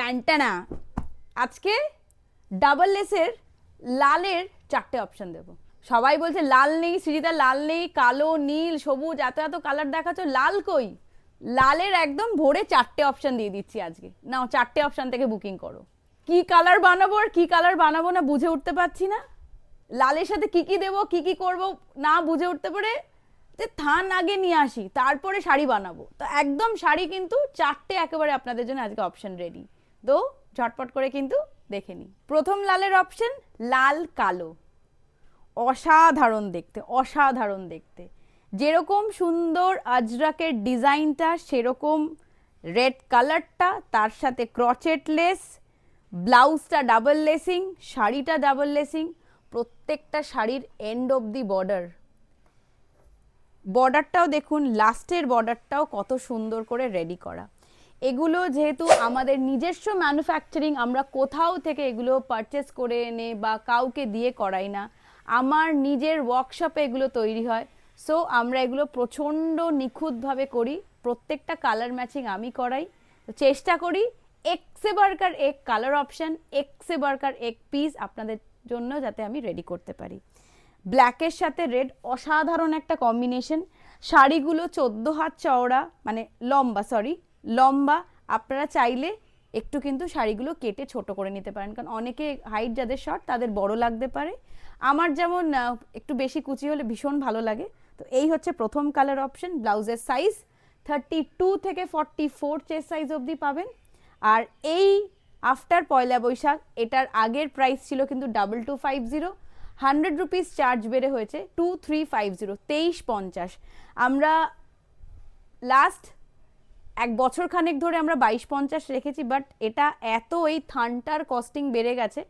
ট্যান্টানা আজকে ডাবল লেসের লালের 4টে অপশন দেব। সবাই বলছে লাল নেই সৃজিতা, লাল নেই, কালো, নীল, সবুজ, এত এত কালার দেখাচ্ছ, লাল কই? লালের একদম ভোরে 4টে অপশন দিয়ে দিচ্ছি আজকে। নাও 4টে অপশন থেকে বুকিং করো। কি কালার বানাবো আর কি কালার বানাবো না বুঝে উঠতে পারছি না। লালের সাথে কি কি দেবো কি কি করবো না বুঝে উঠতে পারে যে থান আগে নিয়ে আসি তারপরে শাড়ি বানাবো। তো একদম শাড়ি কিন্তু 4টে একেবারে আপনাদের জন্য আজকে অপশন রেডি। তো ঝটপট করে কিন্তু দেখে নিই। প্রথম লালের অপশন লাল কালো, অসাধারণ দেখতে, অসাধারণ দেখতে। যেরকম সুন্দর আজরাকের ডিজাইনটা সেরকম রেড কালারটা, তার সাথে ক্রচেট লেস, ব্লাউজটা ডাবল লেসিং, শাড়িটা ডাবল লেসিং, প্রত্যেকটা শাড়ির এন্ড অব দি বর্ডার, বর্ডারটাও দেখুন, লাস্টের বর্ডারটাও কত সুন্দর করে রেডি করা। এগুলো যেহেতু আমাদের নিজস্ব ম্যানুফ্যাকচারিং, আমরা কোথাও থেকে এগুলো পারচেস করে এনে বা কাউকে দিয়ে করাই না, আমার নিজের ওয়ার্কশপে এগুলো তৈরি হয়। সো আমরা এগুলো প্রচণ্ড নিখুঁতভাবে করি, প্রত্যেকটা কালার ম্যাচিং আমি করাই। তো চেষ্টা করি এক সে বারকার এক কালার অপশন, এক সে বারকার এক পিস আপনাদের জন্য যাতে আমি রেডি করতে পারি। ব্ল্যাকের সাথে রেড অসাধারণ একটা কম্বিনেশন। শাড়িগুলো 14 হাত চওড়া, মানে লম্বা, সরি লম্বা। আপনারা চাইলে একটু কিন্তু শাড়িগুলো কেটে ছোট করে নিতে পারেন, কারণ অনেকে হাইট যাদের শর্ট তাদের বড় লাগতে পারে। আমার যেমন একটু বেশি কুচি হলে ভীষণ ভালো লাগে। তো এই হচ্ছে প্রথম কালার অপশন। ব্লাউজের সাইজ 32 থেকে 44 চেস্ট সাইজ অবধি পাবেন। আর এই আফটার পয়লা বৈশাখ, এটার আগের প্রাইস ছিল কিন্তু 2250, 100 রুপিস চার্জ বেড়ে হয়েছে 2350, 2350। আমরা লাস্ট এক বছর খানেক ধরে আমরা 2250 রেখেছি, বাট এটা এত এই থানটার কস্টিং বেড়ে গেছে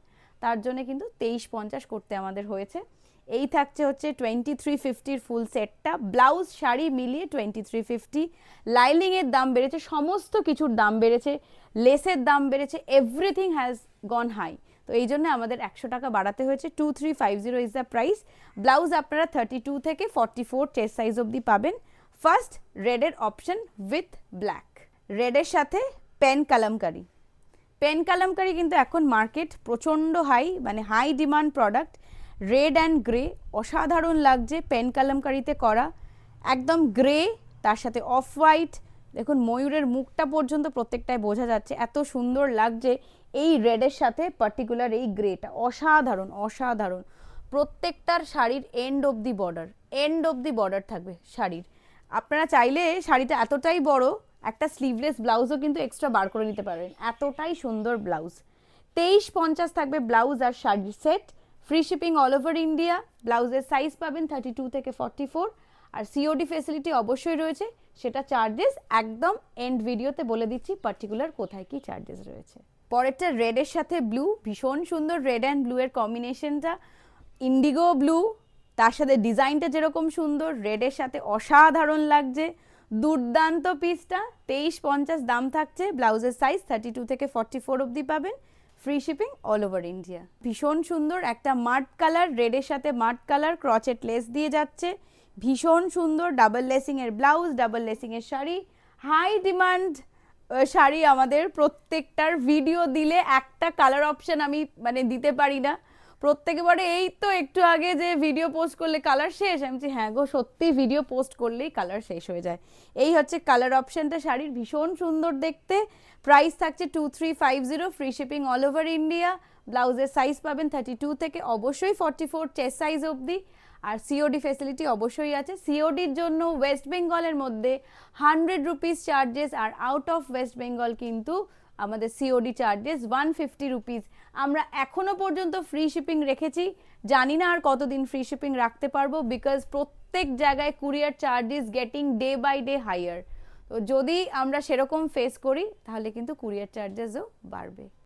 তার জন্য কিন্তু 2350 করতে আমাদের হয়েছে। এই থাকছে হচ্ছে 2350 ফুল সেটটা, ব্লাউজ শাড়ি মিলিয়ে 2350। লাইনিংয়ের দাম বেড়েছে, সমস্ত কিছুর দাম বেড়েছে, লেসের দাম বেড়েছে, এভরিথিং হ্যাজ গন হাই। তো এই জন্য আমাদের 100 টাকা বাড়াতে হয়েছে। 2350 ইজ দ্য প্রাইস। ব্লাউজ আপনারা 32 থেকে 44 চেস্ট সাইজ অবধি পাবেন। ফার্স্ট রেডের অপশন উইথ ব্ল্যাক, রেডের সাথে পেন কালামকারি। পেন কালামকারি কিন্তু এখন মার্কেট প্রচণ্ড হাই, মানে high demand product. Red and grey অসাধারণ লাগছে পেন কালামকারিতে করা, একদম গ্রে, তার সাথে অফ হোয়াইট। দেখুন ময়ূরের মুখটা পর্যন্ত প্রত্যেকটায় বোঝা যাচ্ছে, এত সুন্দর লাগছে এই রেডের সাথে পার্টিকুলার এই গ্রেটা, অসাধারণ অসাধারণ। প্রত্যেকটার শাড়ির end of the border, end of the border থাকবে শাড়ির। আপনারা চাইলে শাড়িটা এতটাই বড়, একটা স্লিভলেস ব্লাউজও কিন্তু এক্সট্রা বার করে নিতে পারবেন, এতটাই সুন্দর ব্লাউজ। 2350 থাকবে ব্লাউজ আর শাড়ির set. Free shipping all over India. ব্লাউজের সাইজ পাবেন 32 থেকে 44। আর সিওডি ফেসিলিটি অবশ্যই রয়েছে, সেটা চার্জেস একদম এন্ড ভিডিওতে বলে দিচ্ছি পার্টিকুলার কোথায় কি চার্জেস রয়েছে। পরেরটা রেডের সাথে ব্লু, ভীষণ সুন্দর রেড অ্যান্ড ব্লু এর কম্বিনেশনটা, ইন্ডিগো ব্লু, তার সাথে ডিজাইনটা যেরকম সুন্দর, রেডের সাথে অসাধারণ লাগছে, দুর্দান্ত পিসটা। 2350 দাম থাকছে। ব্লাউজের সাইজ 32 থেকে 44 অবধি পাবেন। Free shipping all over India. ভীষণ সুন্দর একটা মাড কালার, রেডের সাথে মাড কালার, ক্রচেট লেস দিয়ে যাচ্ছে, ভীষণ সুন্দর। ডাবল লেসিং এর ব্লাউজ, ডাবল লেসিং এর শাড়ি, হাই ডিমান্ড শাড়ি আমাদের। প্রত্যেকটার ভিডিও দিলে একটা কালার অপশন আমি মানে দিতে পারি না। প্রত্যেকে বলে এই তো একটু আগে যে ভিডিও পোস্ট করলে কালার শেষ, আমি বলছি হ্যাঁ গো সত্যি ভিডিও পোস্ট করলেই কালার শেষ হয়ে যায়। এই হচ্ছে কালার অপশনটা শাড়ির, ভীষণ সুন্দর দেখতে। প্রাইস থাকছে 2350, free shipping all over India. ব্লাউজের সাইজ পাবেন 32 থেকে অবশ্যই 44 চেস্ট সাইজ অবধি। আর সিওডি ফেসিলিটি অবশ্যই আছে। সিওডির জন্য ওয়েস্ট বেঙ্গলের মধ্যে 100 রুপিস চার্জেস, আর আউট অফ ওয়েস্ট বেঙ্গল কিন্তু আমাদের সিওডি চার্জেস 150 রুপিস। আমরা এখনো পর্যন্ত ফ্রি শিপিং রেখেছি, জানি না আর কতদিন ফ্রি শিপিং রাখতে পারবো, বিকজ প্রত্যেক জায়গায় courier charges getting day by day higher. তো যদি আমরা সেরকম ফেস করি তাহলে কিন্তু কুরিয়ার চার্জেসও বাড়বে।